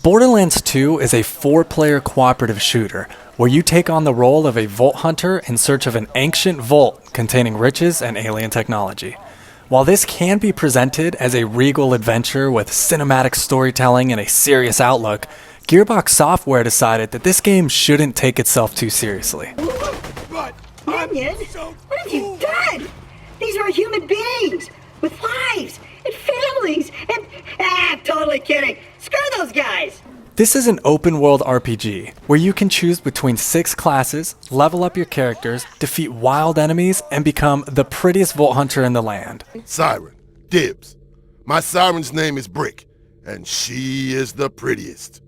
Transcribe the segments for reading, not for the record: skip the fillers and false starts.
Borderlands 2 is a 4-player cooperative shooter where you take on the role of a vault hunter in search of an ancient vault containing riches and alien technology. While this can be presented as a regal adventure with cinematic storytelling and a serious outlook, Gearbox Software decided that this game shouldn't take itself too seriously. Minion? What have you done? These are human beings with lives and families and... totally kidding. Screw those guys. This is an open-world RPG where you can choose between 6 classes, level up your characters, defeat wild enemies, and become the prettiest vault hunter in the land. Siren, dibs. My siren's name is Brick, and she is the prettiest.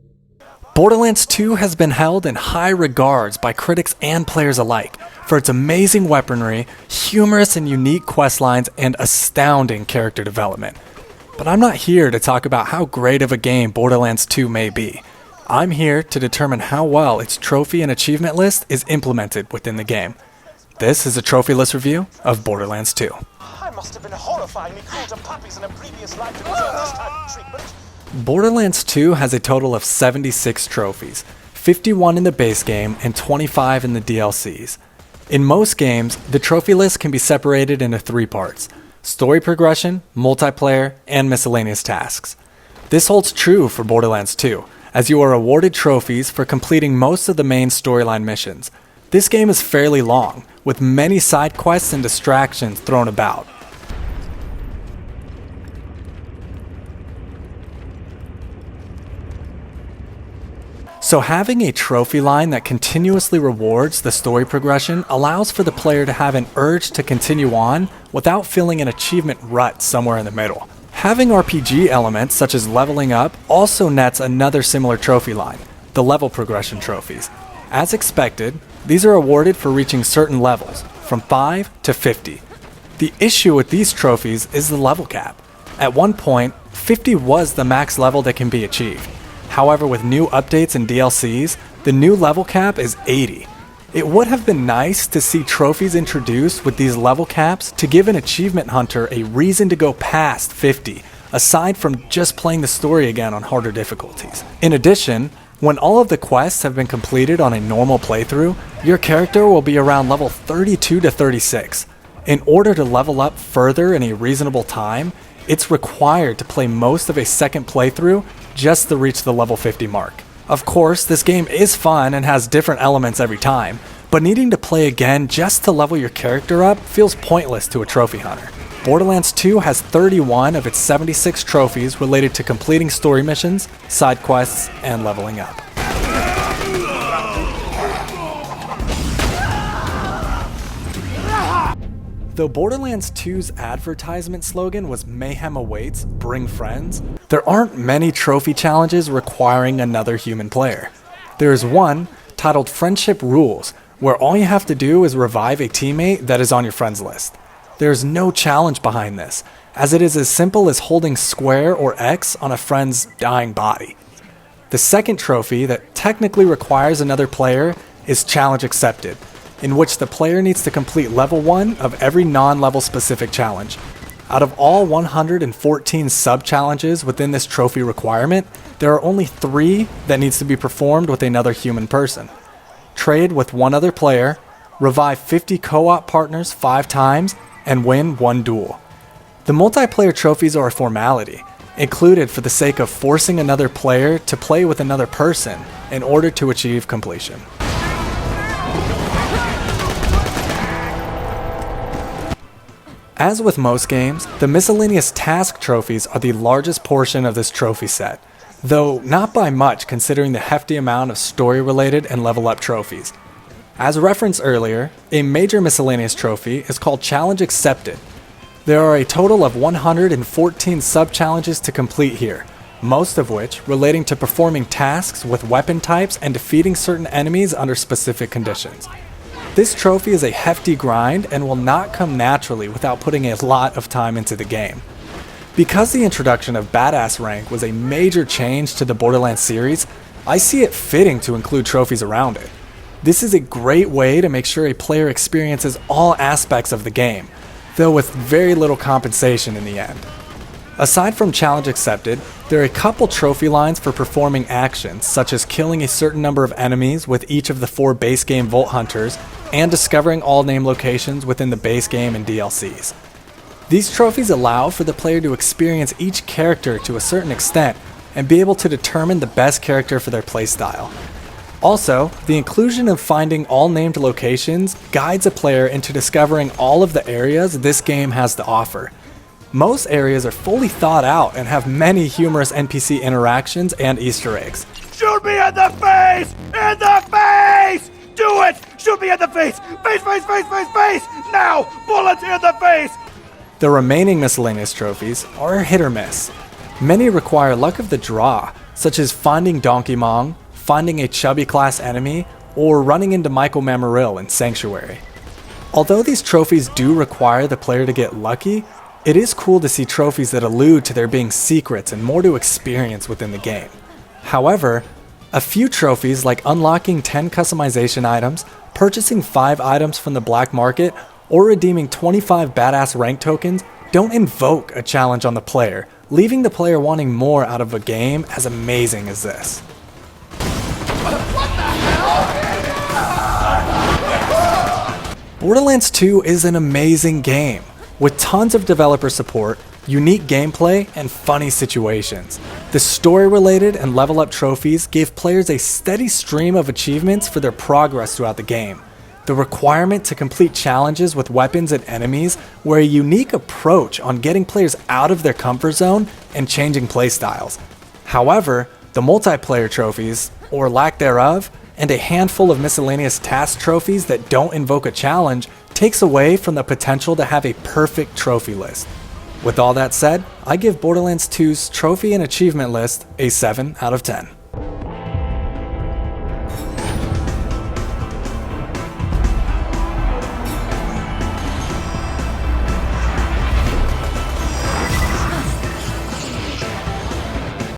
Borderlands 2 has been held in high regards by critics and players alike for its amazing weaponry, humorous and unique questlines, and astounding character development. But I'm not here to talk about how great of a game Borderlands 2 may be. I'm here to determine how well its trophy and achievement list is implemented within the game. This is a trophy list review of Borderlands 2. I must have been horrifyingly cruel to puppies in a previous life to deserve this type of treatment. Borderlands 2 has a total of 76 trophies, 51 in the base game and 25 in the DLCs. In most games, the trophy list can be separated into 3 parts: story progression, multiplayer, and miscellaneous tasks. This holds true for Borderlands 2, as you are awarded trophies for completing most of the main storyline missions. This game is fairly long, with many side quests and distractions thrown about. So having a trophy line that continuously rewards the story progression allows for the player to have an urge to continue on without feeling an achievement rut somewhere in the middle. Having RPG elements such as leveling up also nets another similar trophy line, the level progression trophies. As expected, these are awarded for reaching certain levels, from 5 to 50. The issue with these trophies is the level cap. At one point, 50 was the max level that can be achieved. However, with new updates and DLCs, the new level cap is 80. It would have been nice to see trophies introduced with these level caps to give an achievement hunter a reason to go past 50, aside from just playing the story again on harder difficulties. In addition, when all of the quests have been completed on a normal playthrough, your character will be around level 32 to 36. In order to level up further in a reasonable time, it's required to play most of a second playthrough just to reach the level 50 mark. Of course, this game is fun and has different elements every time, but needing to play again just to level your character up feels pointless to a trophy hunter. Borderlands 2 has 31 of its 76 trophies related to completing story missions, side quests, and leveling up. Though Borderlands 2's advertisement slogan was "Mayhem awaits, bring friends," there aren't many trophy challenges requiring another human player. There is one, titled Friendship Rules, where all you have to do is revive a teammate that is on your friends list. There is no challenge behind this, as it is as simple as holding square or X on a friend's dying body. The second trophy that technically requires another player is Challenge Accepted, in which the player needs to complete level 1 of every non-level specific challenge. Out of all 114 sub-challenges within this trophy requirement, there are only 3 that needs to be performed with another human person. Trade with one other player, revive 50 co-op partners 5 times, and win 1 duel. The multiplayer trophies are a formality, included for the sake of forcing another player to play with another person in order to achieve completion. As with most games, the miscellaneous task trophies are the largest portion of this trophy set, though not by much considering the hefty amount of story-related and level-up trophies. As referenced earlier, a major miscellaneous trophy is called Challenge Accepted. There are a total of 114 sub-challenges to complete here, most of which relating to performing tasks with weapon types and defeating certain enemies under specific conditions. This trophy is a hefty grind and will not come naturally without putting a lot of time into the game. Because the introduction of Badass Rank was a major change to the Borderlands series, I see it fitting to include trophies around it. This is a great way to make sure a player experiences all aspects of the game, though with very little compensation in the end. Aside from challenge accepted, there are a couple trophy lines for performing actions, such as killing a certain number of enemies with each of the 4 base game Vault Hunters, and discovering all named locations within the base game and DLCs. These trophies allow for the player to experience each character to a certain extent and be able to determine the best character for their playstyle. Also, the inclusion of finding all named locations guides a player into discovering all of the areas this game has to offer. Most areas are fully thought out and have many humorous NPC interactions and Easter eggs. Shoot me in the face! In the face! Do it! Shoot me in the face! Face, face, face, face, face! Now! Bullet in the face! The remaining miscellaneous trophies are hit or miss. Many require luck of the draw, such as finding Donkey Mong, finding a chubby class enemy, or running into Michael Mammaril in Sanctuary. Although these trophies do require the player to get lucky, it is cool to see trophies that allude to there being secrets and more to experience within the game. However, a few trophies like unlocking 10 customization items, purchasing 5 items from the black market, or redeeming 25 badass rank tokens don't invoke a challenge on the player, leaving the player wanting more out of a game as amazing as this. Borderlands 2 is an amazing game, with tons of developer support, unique gameplay, and funny situations. The story-related and level-up trophies gave players a steady stream of achievements for their progress throughout the game. The requirement to complete challenges with weapons and enemies were a unique approach on getting players out of their comfort zone and changing playstyles. However, the multiplayer trophies, or lack thereof, and a handful of miscellaneous task trophies that don't invoke a challenge takes away from the potential to have a perfect trophy list. With all that said, I give Borderlands 2's trophy and achievement list a 7 out of 10.